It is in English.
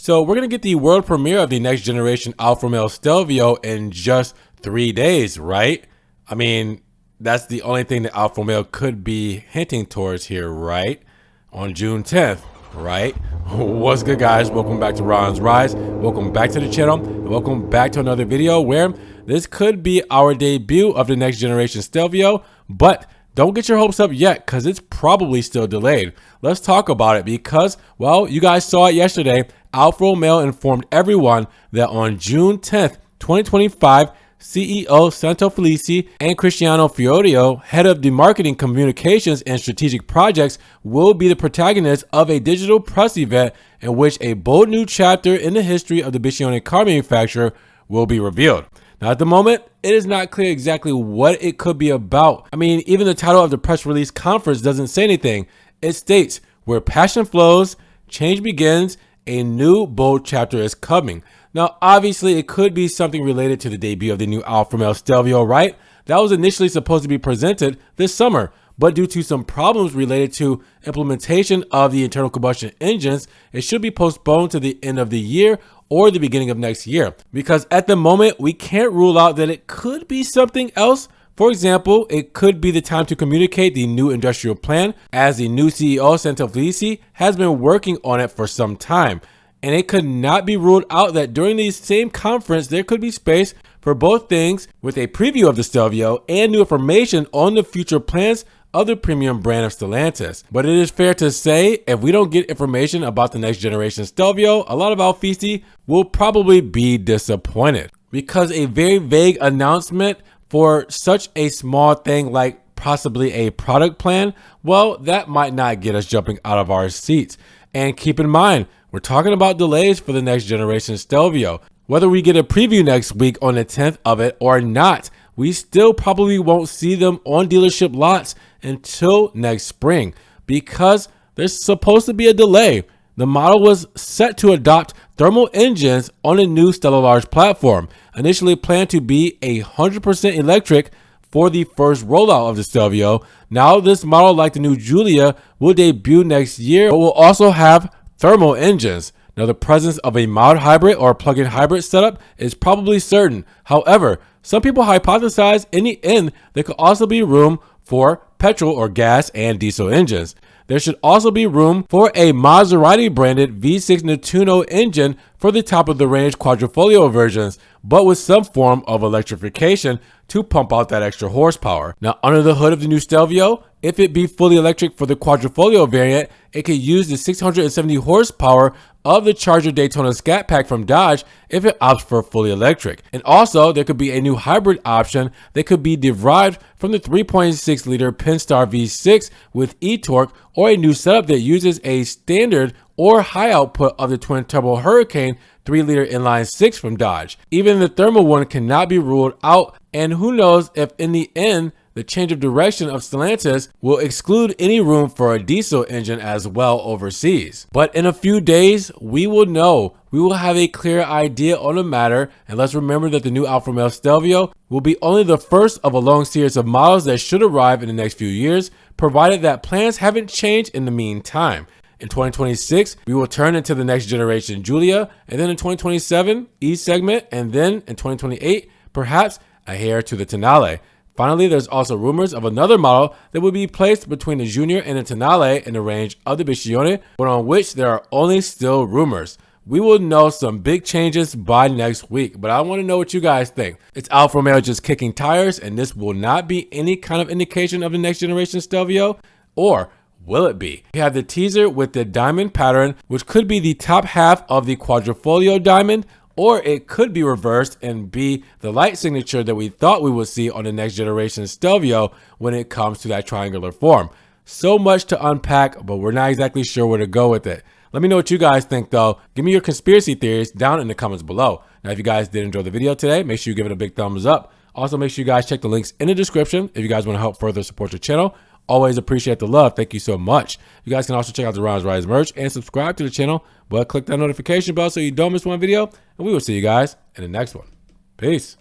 So we're going to get the world premiere of the next generation Alfa Romeo Stelvio in just 3 days, right? I mean, that's the only thing that Alfa Romeo could be hinting towards here, right? On June 10th, right? What's good, guys? Welcome back to Ron's Rise. Welcome back to the channel. And welcome back to another video where this could be our debut of the next generation Stelvio, but don't get your hopes up yet because it's probably still delayed. Let's talk about it because, well, you guys saw it yesterday. Alfa Romeo informed everyone that on June 10th, 2025, CEO Santo Felici and Cristiano Fiorio, head of the marketing, communications, and strategic projects, will be the protagonists of a digital press event in which a bold new chapter in the history of the Biscione car manufacturer will be revealed. Now, at the moment, it is not clear exactly what it could be about. I mean, even the title of the press release conference doesn't say anything. It states, "Where passion flows, change begins, a new bold chapter is coming." Now, obviously, it could be something related to the debut of the new Alfa Romeo Stelvio, right? That was initially supposed to be presented this summer, but due to some problems related to implementation of the internal combustion engines, it should be postponed to the end of the year or the beginning of next year. Because at the moment, we can't rule out that it could be something else. For example, it could be the time to communicate the new industrial plan, as the new CEO, Santo Felici, has been working on it for some time. And it could not be ruled out that during the same conference, there could be space for both things, with a preview of the Stelvio and new information on the future plans of the premium brand of Stellantis. But it is fair to say, if we don't get information about the next generation Stelvio, a lot of Alfisti will probably be disappointed, because a very vague announcement for such a small thing like possibly a product plan, well, that might not get us jumping out of our seats. And keep in mind, we're talking about delays for the next generation Stelvio. Whether we get a preview next week on the 10th of it or not, we still probably won't see them on dealership lots until next spring, because there's supposed to be a delay. The model was set to adopt thermal engines on a new Stellar platform, initially planned to be 100% electric for the first rollout of the Stelvio. Now this model, like the new Giulia, will debut next year, but will also have thermal engines. Now, the presence of a mild hybrid or plug-in hybrid setup is probably certain. However, some people hypothesize in the end there could also be room for petrol or gas and diesel engines. There should also be room for a Maserati branded V6 Nettuno engine for the top of the range Quadrifoglio versions, but with some form of electrification to pump out that extra horsepower. Now, under the hood of the new Stelvio, if it be fully electric for the Quadrifoglio variant, it could use the 670 horsepower of the Charger Daytona Scat Pack from Dodge if it opts for fully electric. And also, there could be a new hybrid option that could be derived from the 3.6 liter Pentastar V6 with e-torque, or a new setup that uses a standard or high output of the twin turbo Hurricane 3 liter inline 6 from Dodge. Even the thermal one cannot be ruled out, and who knows if in the end the change of direction of Stellantis will exclude any room for a diesel engine as well overseas. But in a few days, we will know. We will have a clear idea on the matter, and let's remember that the new Alfa Romeo Stelvio will be only the first of a long series of models that should arrive in the next few years, provided that plans haven't changed in the meantime. In 2026, we will turn into the next generation Giulia, and then in 2027, E-segment, and then in 2028, perhaps a heir to the Tonale. Finally, there's also rumors of another model that will be placed between the Junior and the Tonale in the range of the Biscione, but on which there are only still rumors. We will know some big changes by next week, but I want to know what you guys think. It's Alfa Romeo just kicking tires, and this will not be any kind of indication of the next generation Stelvio, or will it be? We have the teaser with the diamond pattern, which could be the top half of the Quadrifoglio diamond, or it could be reversed and be the light signature that we thought we would see on the next generation Stelvio when it comes to that triangular form. So much to unpack, but we're not exactly sure where to go with it. Let me know what you guys think though. Give me your conspiracy theories down in the comments below. Now, if you guys did enjoy the video today, make sure you give it a big thumbs up. Also, make sure you guys check the links in the description if you guys want to help further support your channel. Always appreciate the love. Thank you so much. You guys can also check out the Ron's Rise merch and subscribe to the channel, but click that notification bell so you don't miss one video, and we will see you guys in the next one. Peace.